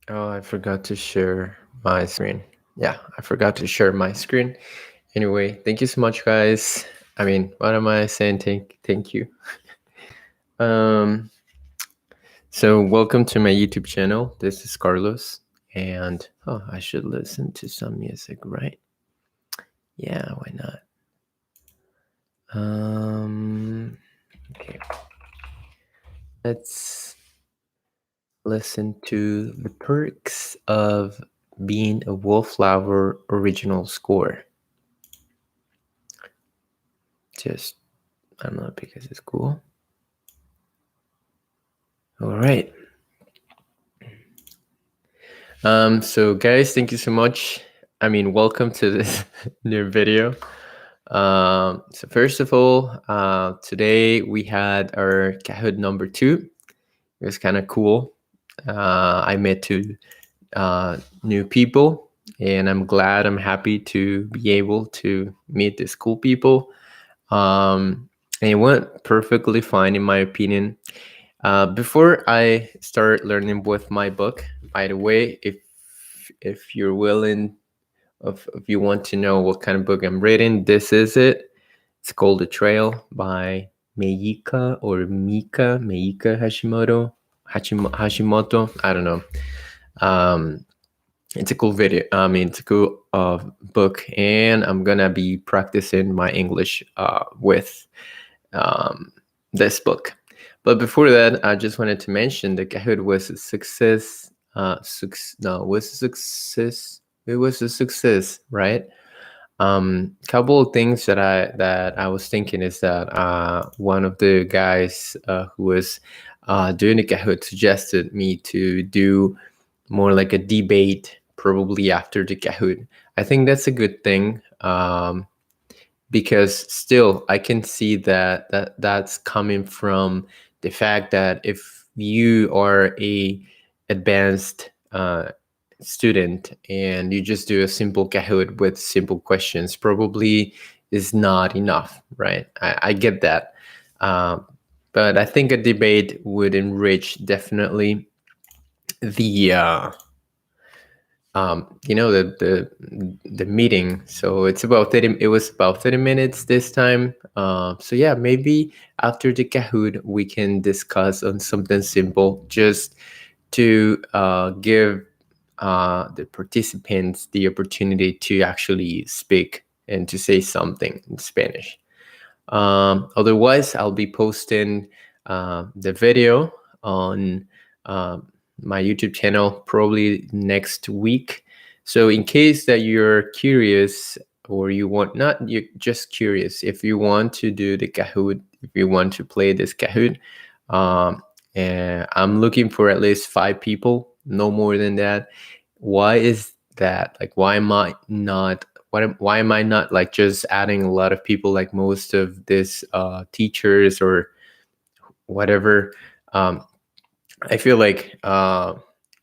Oh, I forgot to share my screen. Yeah, I forgot to share my screen. Anyway, thank you so much, guys. I mean, what am I saying? Thank you. Um, so welcome to my YouTube channel. This is Carlos, and I should listen to some music, right? Yeah, why not? Okay, let's listen to the perks of being a Wallflower original score. Just I don't know because it's cool. All right. So guys, thank you so much. I mean, welcome to this new video. So first of all, today we had our Kahoot number 2. It was kind of cool. I met two new people, and I'm happy to be able to meet these cool people. And it went perfectly fine, in my opinion. Before I start learning with my book, by the way, if you're willing, if you want to know what kind of book I'm reading, this is it. It's called The Trail by Meika Hashimoto. I don't know. Um, it's a cool video. I mean, it's a cool book, and I'm gonna be practicing my English with um, this book. But before that, I just wanted to mention that Kahoot was a success. Was a success. It was a success, right? Couple of things that I was thinking is that one of the guys who was doing the Kahoot suggested me to do more like a debate, probably after the Kahoot. I think that's a good thing. Because still I can see that's coming from the fact that if you are a advanced student and you just do a simple Kahoot with simple questions, probably is not enough, right? I get that. Um, but I think a debate would enrich definitely the the meeting. So it's about 30. It was about 30 minutes this time. So yeah, maybe after the Kahoot we can discuss on something simple, just to give the participants the opportunity to actually speak and to say something in Spanish. Otherwise, I'll be posting the video on my YouTube channel probably next week. So, in case that you're curious, or you want, not you're just curious, if you want to do the Kahoot, if you want to play this Kahoot, um, and I'm looking for at least 5 people, no more than that. Why is that? Like, why am I not like just adding a lot of people like most of these teachers or whatever? Um, I feel like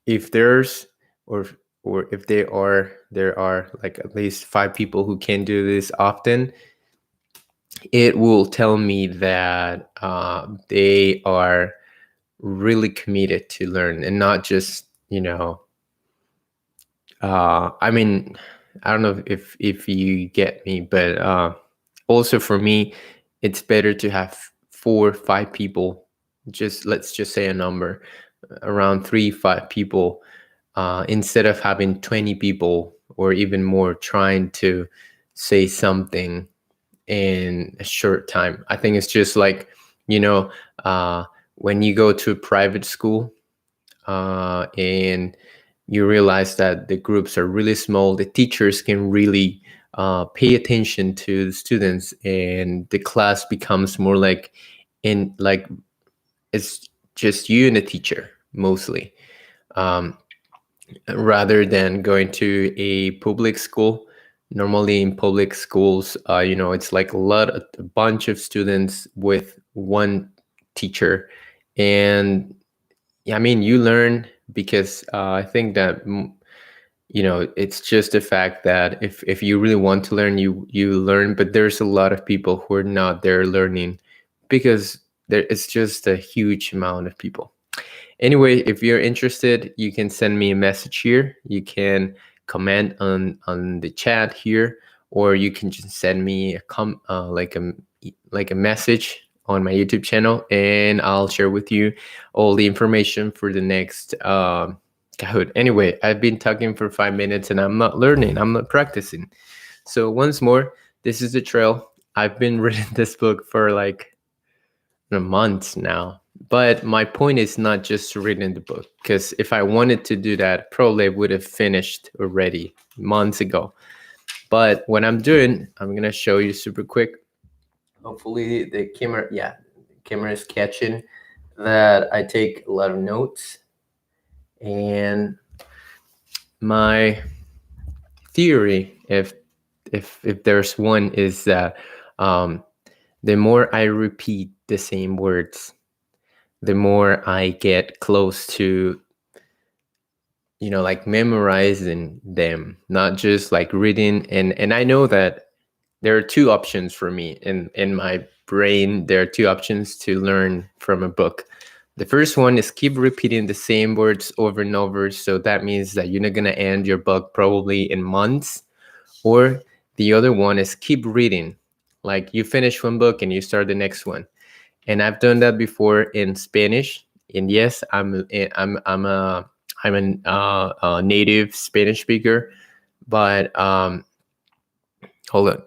if there's or or if there are like at least 5 people who can do this often, it will tell me that they are really committed to learn and not just I mean, I don't know if you get me, but also for me, it's better to have 4 5 people. Just let's just say a number, around 3 5 people, instead of having 20 people or even more trying to say something in a short time. I think it's just like, you know, uh, when you go to a private school and you realize that the groups are really small, the teachers can really pay attention to the students, and the class becomes more like in like it's just you and the teacher mostly, um, rather than going to a public school. Normally in public schools, it's like a bunch of students with one teacher, and yeah, I mean, you learn because I think that it's just the fact that if you really want to learn, you learn. But there's a lot of people who are not there learning because it's just a huge amount of people. Anyway, if you're interested, you can send me a message here. You can comment on the chat here, or you can just send me like a message on my YouTube channel, and I'll share with you all the information for the next Kahoot. Anyway, I've been talking for 5 minutes and I'm not learning. I'm not practicing. So once more, this is the trail. I've been reading this book for like months now. But my point is not just reading the book, because if I wanted to do that, probably I would have finished already months ago. But what I'm doing, I'm gonna show you super quick. Hopefully the camera, yeah, the camera is catching that I take a lot of notes. And my theory, if there's one, is that the more I repeat the same words, the more I get close to, like memorizing them, not just like reading. And I know that there are two options for me in my brain. There are two options to learn from a book. The first one is keep repeating the same words over and over. So that means that you're not going to end your book probably in months. Or the other one is keep reading. Like you finish one book and you start the next one. And I've done that before in Spanish. And yes, I'm a native Spanish speaker, but hold on.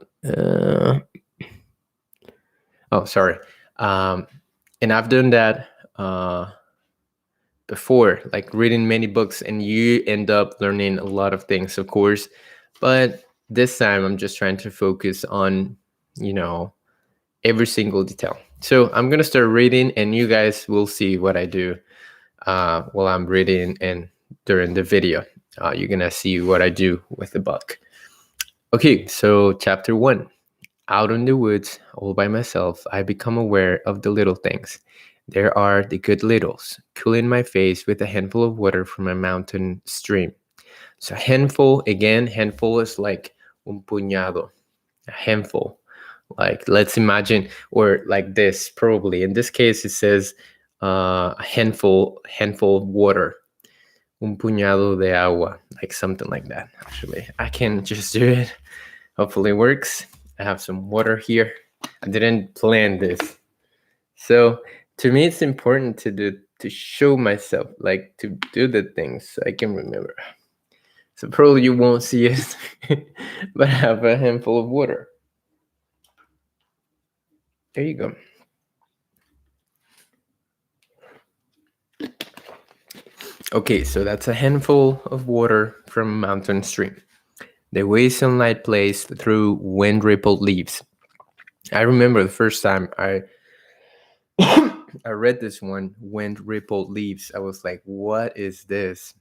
Oh, sorry. And I've done that before, like reading many books, and you end up learning a lot of things, of course. But this time, I'm just trying to focus on, every single detail. So I'm gonna start reading, and you guys will see what I do while I'm reading, and during the video, you're gonna see what I do with the book. Okay, so chapter 1. Out in the woods, all by myself, I become aware of the little things. There are the good littles, cooling my face with a handful of water from a mountain stream. So handful, again, handful is like un puñado, a handful. Like let's imagine, or like this probably. In this case, it says a handful of water, un puñado de agua, like something like that. Actually, I can just do it. Hopefully, it works. I have some water here. I didn't plan this, so to me, it's important to show myself, like to do the things I can remember. So probably you won't see it, but I have a handful of water. There you go. Okay, so that's a handful of water from a mountain stream. The way sunlight plays through wind-rippled leaves. I remember the first time I read this one, wind-rippled leaves. I was like, what is this?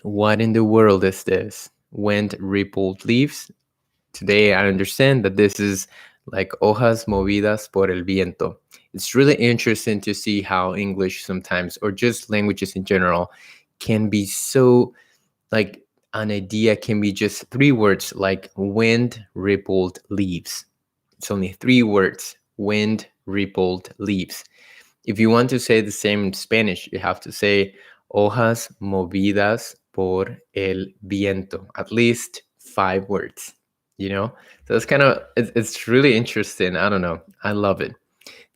What in the world is this? Wind-rippled leaves? Today I understand that this is like hojas movidas por el viento. It's really interesting to see how English sometimes, or just languages in general, can be so, like, an idea can be just 3 words, like wind rippled leaves. It's only 3 words, wind rippled leaves. If you want to say the same in Spanish, you have to say hojas movidas por el viento. At least 5 words, So it's kind of, it's really interesting. I don't know. I love it.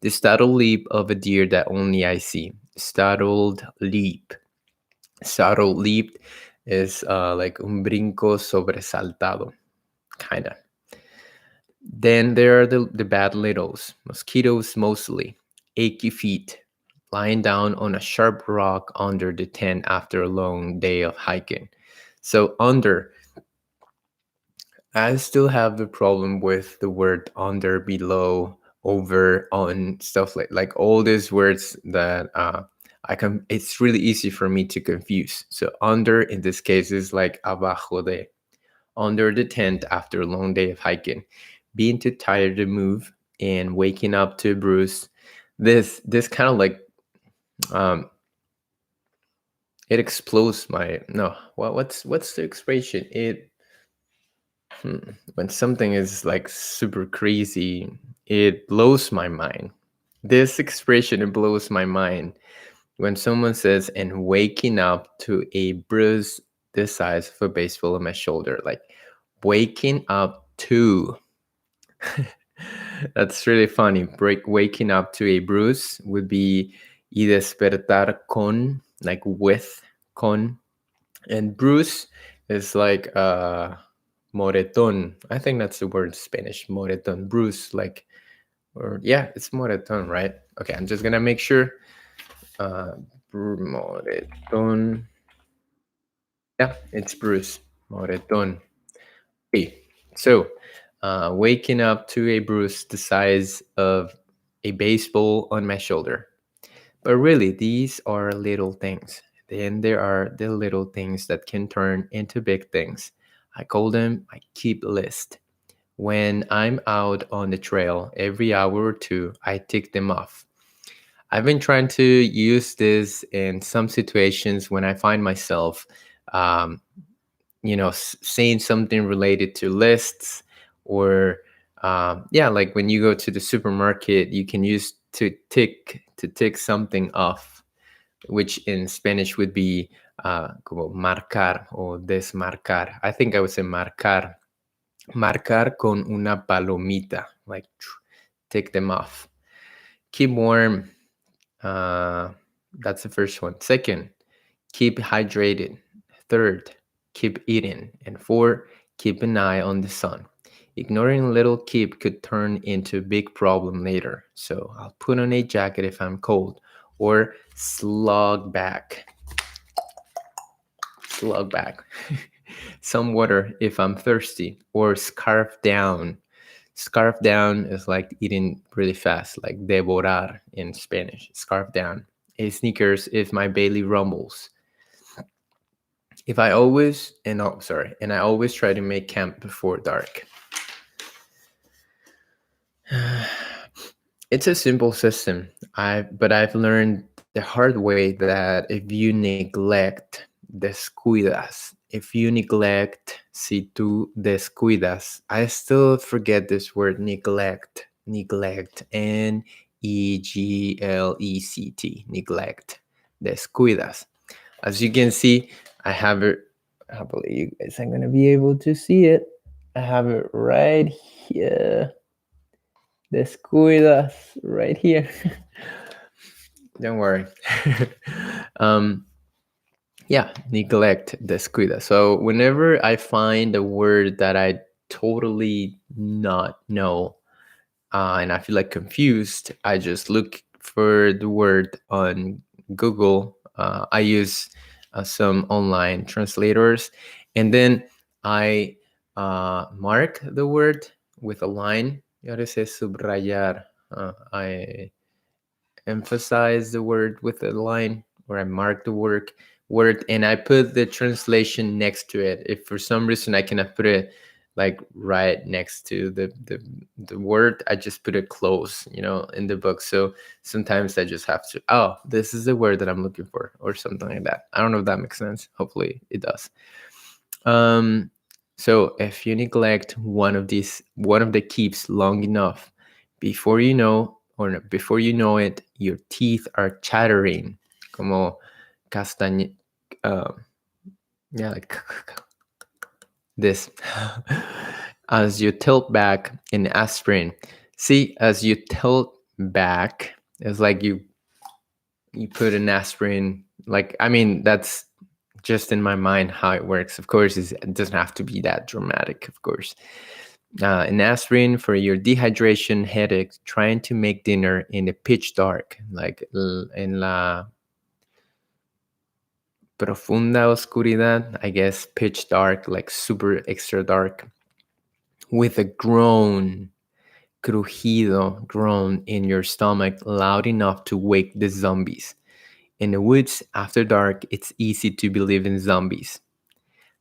The startled leap of a deer that only I see. Startled leap. Startled leap is like un brinco sobresaltado, kind of. Then there are the bad littles, mosquitoes mostly, achy feet, lying down on a sharp rock under the tent after a long day of hiking. So under, I still have the problem with the word under, below, over, on, stuff like all these words that it's really easy for me to confuse. So under in this case is like abajo de, under the tent after a long day of hiking, being too tired to move and waking up to a bruise. This kind of like it explodes my, no, what's the expression? When something is like super crazy, it blows my mind. This expression, it blows my mind. When someone says, and waking up to a bruise the size of a baseball on my shoulder, like waking up to. That's really funny. Waking up to a bruise would be y despertar con, like with, con. And bruise is like moreton. I think that's the word in Spanish, moreton. Bruise, like, or yeah, it's moreton, right? Okay, I'm just gonna make sure. Uh, moreton. Yeah, it's bruise. Moreton. Okay, so waking up to a bruise the size of a baseball on my shoulder. But really, these are little things. Then there are the little things that can turn into big things. I call them my keep list. When I'm out on the trail, every hour or two, I tick them off. I've been trying to use this in some situations when I find myself, um, saying something related to lists, or yeah, like when you go to the supermarket, you can use to tick something off, which in Spanish would be como marcar or desmarcar. I think I would say marcar. Marcar con una palomita, like tick them off. Keep warm. Uh, that's the first one. Second, keep hydrated. Third, keep eating. And four, keep an eye on the sun. Ignoring a little keep could turn into a big problem later. So I'll put on a jacket if I'm cold, or slug back. Slug back. Some water if I'm thirsty, or scarf down. Scarf down is like eating really fast, like devorar in Spanish. Scarf down. A sneakers if my belly rumbles. If I always and oh sorry, and I always try to make camp before dark. It's a simple system. But I've learned the hard way that if you neglect, descuidas. If you neglect, si tú descuidas. I still forget this word neglect. Neglect. Neglect. Neglect. Descuidas. As you can see, I have it. I believe you guys are going to be able to see it. I have it right here. Descuidas right here. Don't worry. um, yeah, neglect, descuida. So whenever I find a word that I totally not know, and I feel like confused, I just look for the word on Google. I use some online translators, and then I mark the word with a line. You gotta say subrayar. I emphasize the word with a line, or I mark the word, and I put the translation next to it. If for some reason I cannot put it like right next to the word, I just put it close, in the book. So sometimes I just have to, oh, this is the word that I'm looking for, or something like that. I don't know if that makes sense. Hopefully it does. So if you neglect one of the keeps long enough, before you know, or no, before you know it, your teeth are chattering, como castaña, yeah, like this. As you tilt back in aspirin. See, as you tilt back, it's like you put an aspirin. Like, I mean, that's just in my mind how it works. Of course, it doesn't have to be that dramatic, of course. An aspirin for your dehydration, headache, trying to make dinner in the pitch dark, like en la profunda oscuridad, I guess, pitch dark, like super extra dark, with a groan, crujido, groan in your stomach, loud enough to wake the zombies. In the woods, after dark, it's easy to believe in zombies.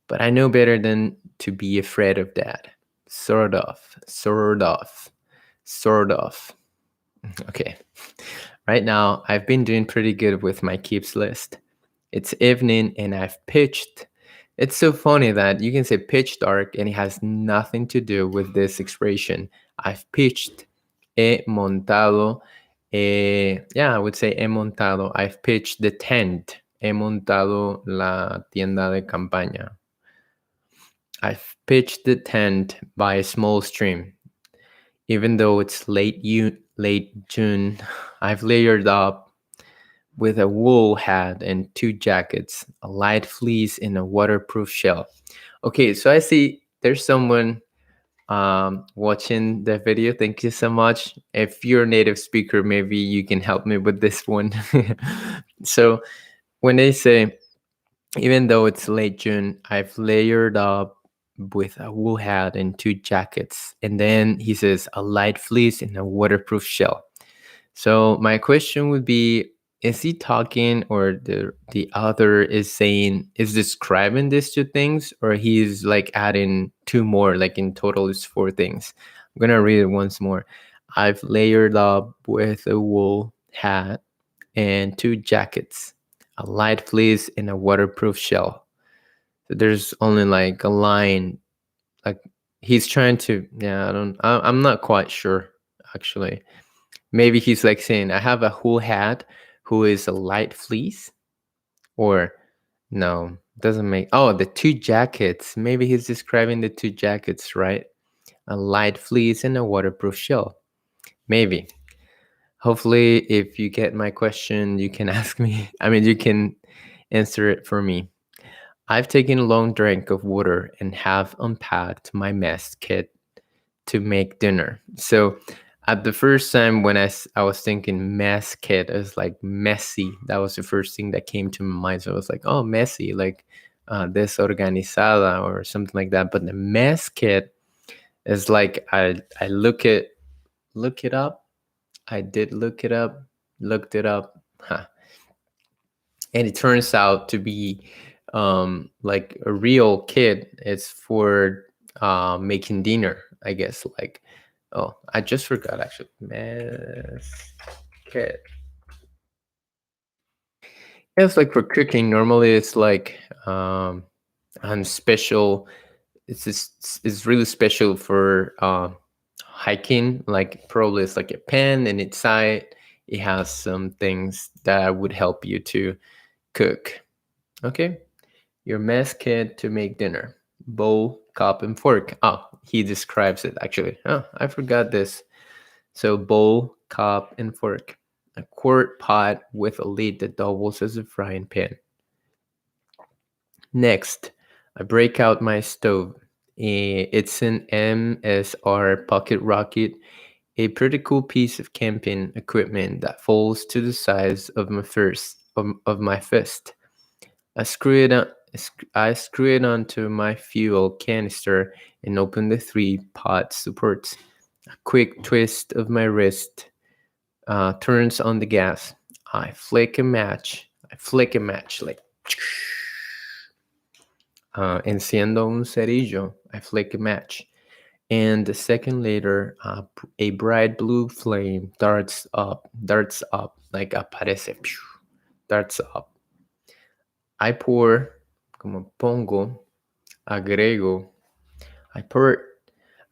But I know better than to be afraid of that. Sort of, sort of, sort of. Okay. Right now, I've been doing pretty good with my keeps list. It's evening and I've pitched. It's so funny that you can say pitch dark and it has nothing to do with this expression. I've pitched, he montado Yeah, I would say he montado. I've pitched the tent. He montado la tienda de campaña. I've pitched the tent by a small stream. Even though it's late June, I've layered up with a wool hat and two jackets, a light fleece, and a waterproof shell. Okay, so I see there's someone watching the video. Thank you so much. If you're a native speaker, maybe you can help me with this one. So when they say, even though it's late June, I've layered up with a wool hat and two jackets. And then he says, a light fleece and a waterproof shell. So my question would be, is he talking, or the author is saying, is describing these two things, or he's like adding two more, like in total it's four things? I'm gonna read it once more. I've layered up with a wool hat and two jackets, a light fleece and a waterproof shell. So there's only like a line, like he's trying to, yeah, I'm not quite sure actually. Maybe he's like saying, I have a wool hat who is a light fleece, or no, doesn't make. Oh, the two jackets. Maybe he's describing the two jackets, right? A light fleece and a waterproof shell. Maybe. Hopefully, if you get my question, you can ask me. I mean, you can answer it for me. I've taken a long drink of water and have unpacked my mess kit to make dinner. So at the first time when I was thinking mess kit, I was like messy. That was the first thing that came to my mind. So I was like, oh, messy, like desorganizada or something like that. But the mess kit is like I look it up. I did look it up, looked it up, huh. And it turns out to be like a real kit. It's for making dinner, I guess. Like, oh, I just forgot actually. Mess kit. It's like for cooking. Normally, it's like on special. It's really special for hiking. Like probably it's like a pen, and inside it has some things that would help you to cook. Okay, your mess kit to make dinner: bowl, cup, and fork. Oh, he describes it actually. Oh, I forgot this. So bowl, cup, and fork. A quart pot with a lid that doubles as a frying pan. Next, I break out my stove. It's an MSR Pocket Rocket, a pretty cool piece of camping equipment that folds to the size of my fist. I screw it on, I screw it onto my fuel canister and open the three pot supports. A quick twist of my wrist turns on the gas. I flick a match. Like enciendo un cerillo. I flick a match. And a second later, a bright blue flame darts up, like aparece, darts up. I pour, como pongo, agrego. I pour,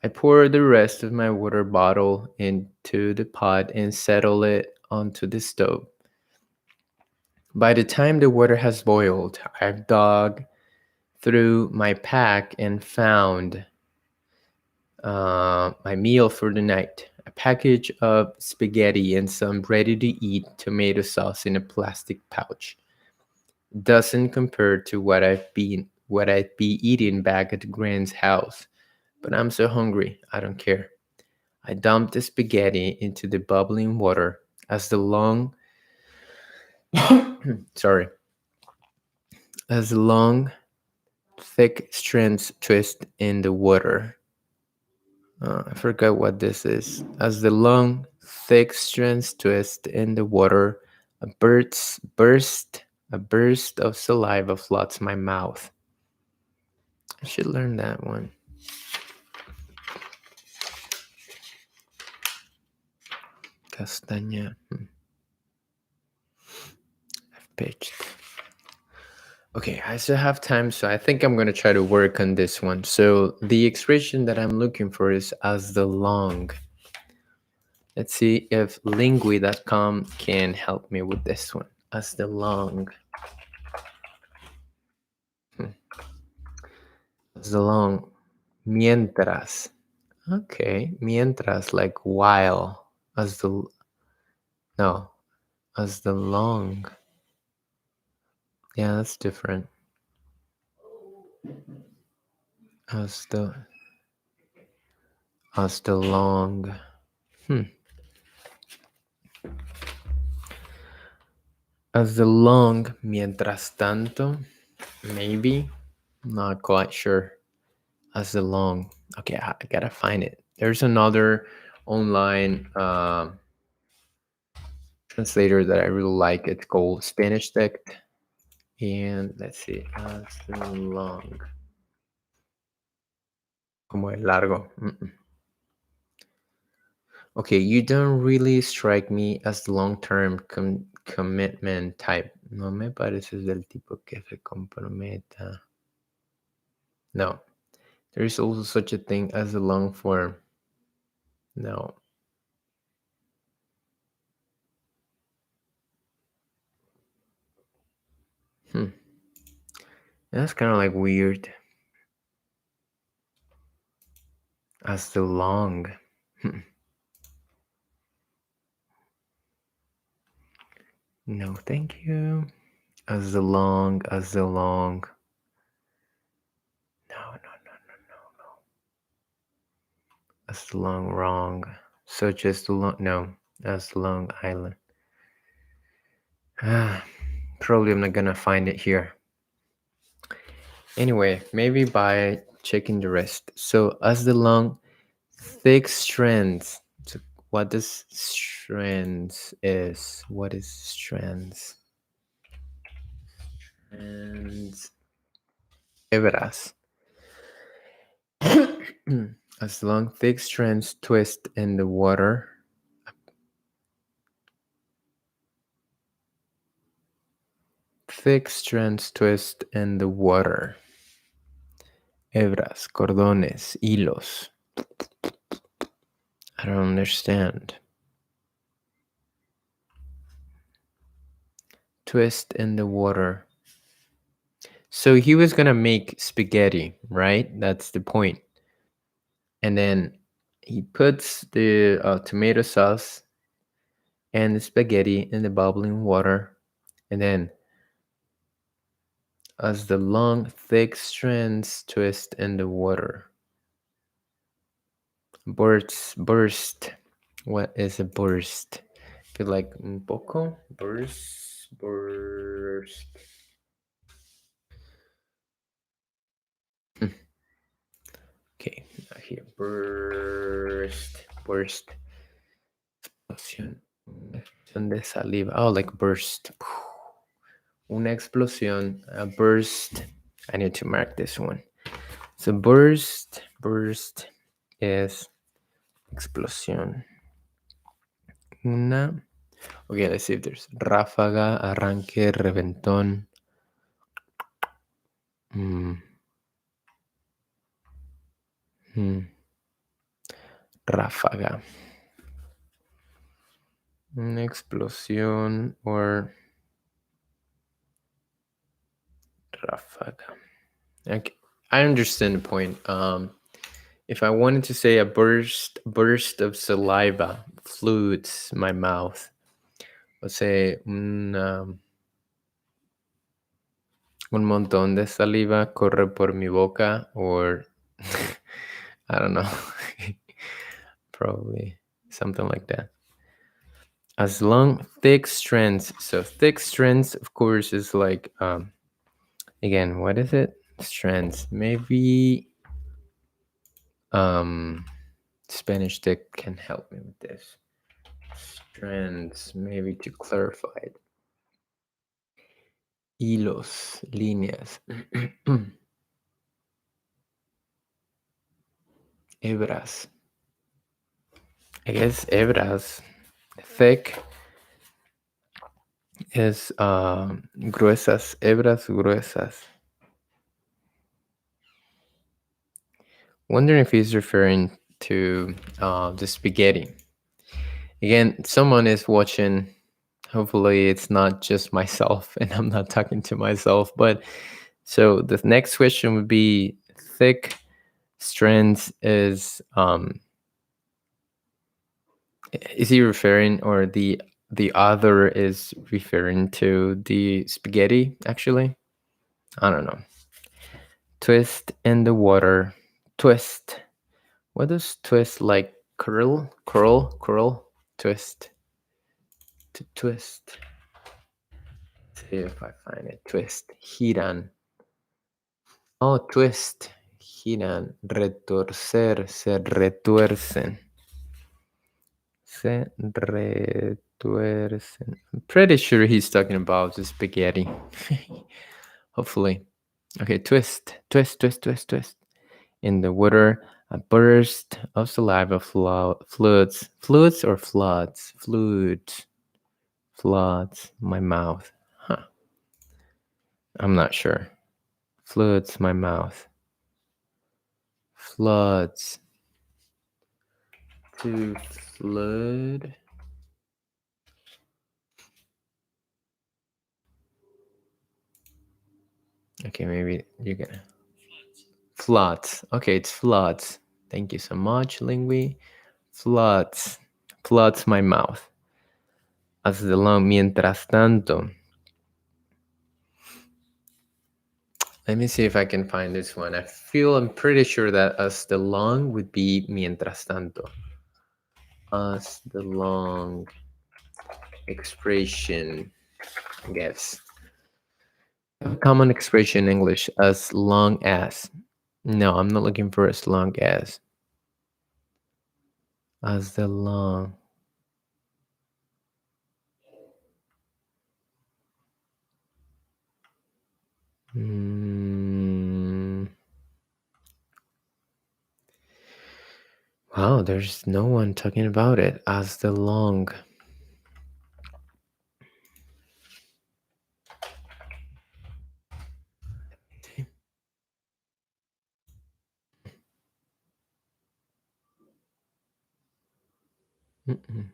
I pour the rest of my water bottle into the pot and settle it onto the stove. By the time the water has boiled, I've dug through my pack and found my meal for the night: a package of spaghetti and some ready to eat tomato sauce in a plastic pouch. Doesn't compare to what I'd be eating back at Grand's house, but I'm so hungry, I don't care. I dumped the spaghetti into the bubbling water as the long sorry, as the long thick strands twist in the water. I forgot what this is. As the long, thick strands twist in the water, a burst of saliva floods my mouth. I should learn that one. Castaña. I've pitched. Okay, I still have time, so I think I'm going to try to work on this one. So the expression that I'm looking for is as the long. Let's see if lingui.com can help me with this one. As the long. Hmm. As the long. Mientras. Okay. Mientras, like while. As the. No. As the long. Yeah, that's different. As the. As the long. As the long. Mientras tanto. Maybe. Not quite sure. As the long. Okay, I gotta find it. There's another online translator that I really like. It's called Spanish Text. And let's see. As the long. Como el largo. Okay, you don't really strike me as the long-term commitment type. No me pareces del tipo que se comprometa. No. There is also such a thing as a long form. No. That's kind of like weird. As the long. No, thank you. As the long. No. As the long wrong. Such as the long. No. As the Long Island. Probably I'm not gonna find it here. Anyway, maybe by checking the rest. So as the long, thick strands. So what does strands is? What is strands? Strands. Hebras. As long, thick strands twist in the water. Thick strands twist in the water. Hebras, cordones, hilos. I don't understand. Twist in the water. So he was gonna make spaghetti, right? That's the point. And then he puts the tomato sauce and the spaghetti in the bubbling water. And then as the long, thick strands twist in the water. Burst. What is a burst? Feel like un poco? Burst. Okay, here. Burst. Explosión. Explosión de saliva. Oh, like burst. Una explosión. A burst. I need to mark this one. So burst is explosión. Una. Okay, let's see if there's ráfaga, arranque, reventón. Ráfaga. Una explosión or ráfaga. Okay, I understand the point. If I wanted to say a burst of saliva floods my mouth, let's say un montón de saliva corre por mi boca, or I don't know, probably something like that. As long, thick strands. So thick strands, of course, is like again, what is it? Strands. Maybe Spanish Tech can help me with this. Strands, maybe to clarify it. Hilos, líneas. Hebras. I guess hebras. Thick is gruesas. Hebras gruesas. Wondering if he's referring to the spaghetti. Again, someone is watching. Hopefully, it's not just myself and I'm not talking to myself. But so the next question would be thick strands is he referring, or the other is referring to the spaghetti actually? I don't know. Twist in the water. Twist. What does twist like? Curl? Twist. To twist. See if I find it. Twist. Giran. Oh, twist. Giran. Retorcer. Se retuercen. Se retuercen. I'm pretty sure he's talking about the spaghetti. Hopefully. Okay, twist. Twist, twist, twist, twist. In the water, a burst of saliva fluids or floods my mouth. Huh. I'm not sure. Floods my mouth. Floods. To flood. Okay, maybe you're gonna. Floods. Okay, it's floods. Thank you so much, Lingui. Floods. Floods my mouth. As the long, mientras tanto. Let me see if I can find this one. I'm pretty sure that as the long would be mientras tanto. As the long expression, I guess. A common expression in English, as long as. No, I'm not looking for as long as. As the long. Mm. Wow, there's no one talking about it. As the long. Mm-mm.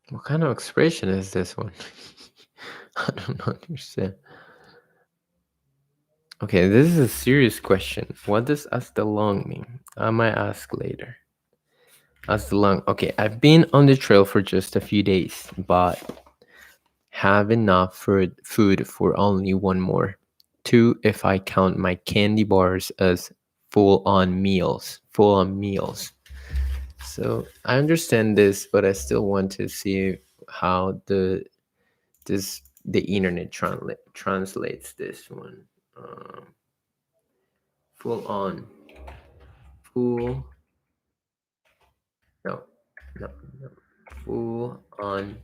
What kind of expression is this one? I don't understand. Okay, this is a serious question. What does hasta long mean? I might ask later. Hasta long. Okay, I've been on the trail for just a few days, but have enough food for only one more. Two, if I count my candy bars as full on meals. Full on meals. So I understand this, but I still want to see how the internet translates this one. Full on. Full. No, no, no. Full on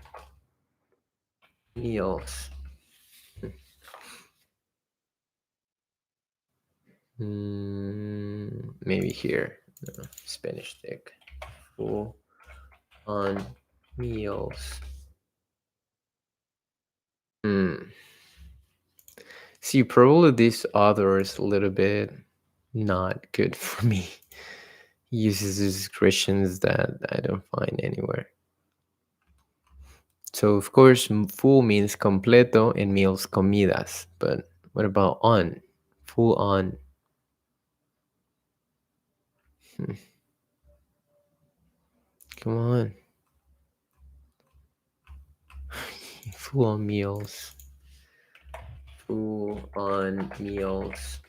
meals. Maybe here. No, Spanish thick. Full on meals. Hmm. See, probably this author is a little bit not good for me. He uses expressions that I don't find anywhere. So, of course, full means completo and meals comidas. But what about on? Full on. Hmm. Come on. Full on meals. Full on meals.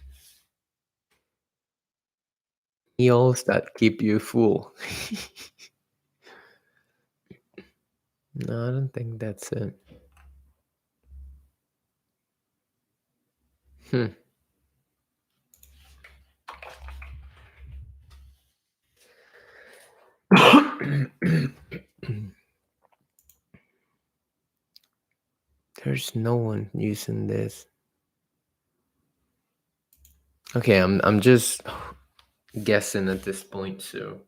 Meals that keep you full. No, I don't think that's it. Hmm. There's no one using this. Okay, I'm just guessing at this point. So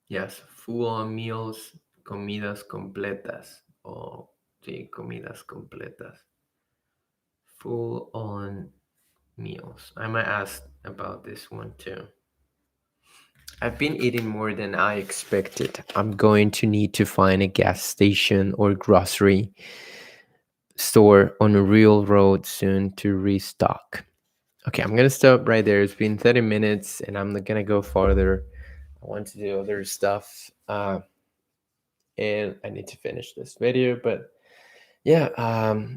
yes, full on meals, comidas completas, or sí, comidas completas. Full on meals. I might ask about this one too. I've been eating more than I expected. I'm going to need to find a gas station or grocery store on a real road soon to restock. Okay, I'm gonna stop right there. It's been 30 minutes and I'm not gonna go farther. I want to do other stuff. And I need to finish this video, but yeah,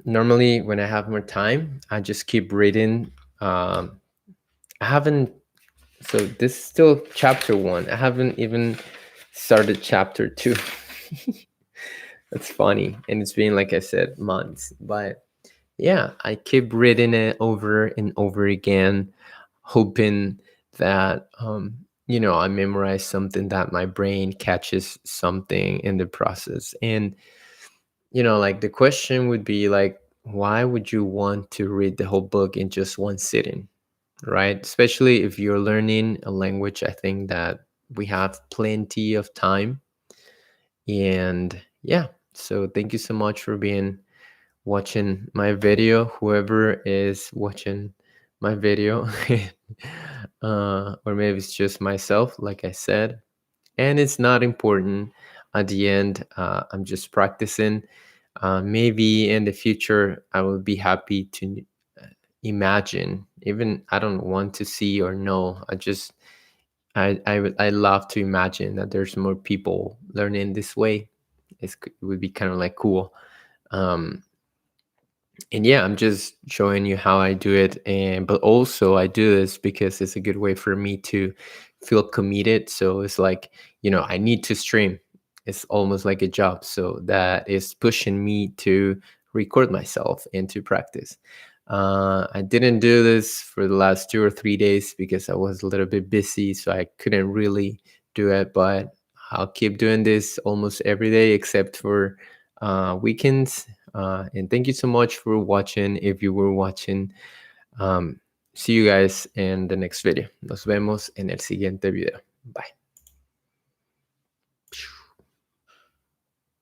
normally when I have more time, I just keep reading. I haven't, so this is still chapter one. I haven't even started chapter two. That's funny. And it's been, like I said, months. But yeah, I keep reading it over and over again, hoping that, I memorize something, that my brain catches something in the process. And like the question would be like, why would you want to read the whole book in just one sitting, right? Especially if you're learning a language, I think that we have plenty of time. And yeah, so thank you so much for being watching my video, whoever is watching my video. Or maybe it's just myself, like I said. And it's not important at the end. I'm just practicing. Maybe in the future, I will be happy to imagine. Even I don't want to see or know. I love to imagine that there's more people learning this way. It would be kind of like cool. Um, and yeah, I'm just showing you how I do it, and but also I do this because it's a good way for me to feel committed. So it's like, I need to stream. It's almost like a job, so that is pushing me to record myself and to practice. I didn't do this for the last 2 or 3 days because I was a little bit busy, so I couldn't really do it, but I'll keep doing this almost every day except for weekends. And thank you so much for watching. If you were watching, um, see you guys in the next video. Nos vemos en el siguiente video. Bye.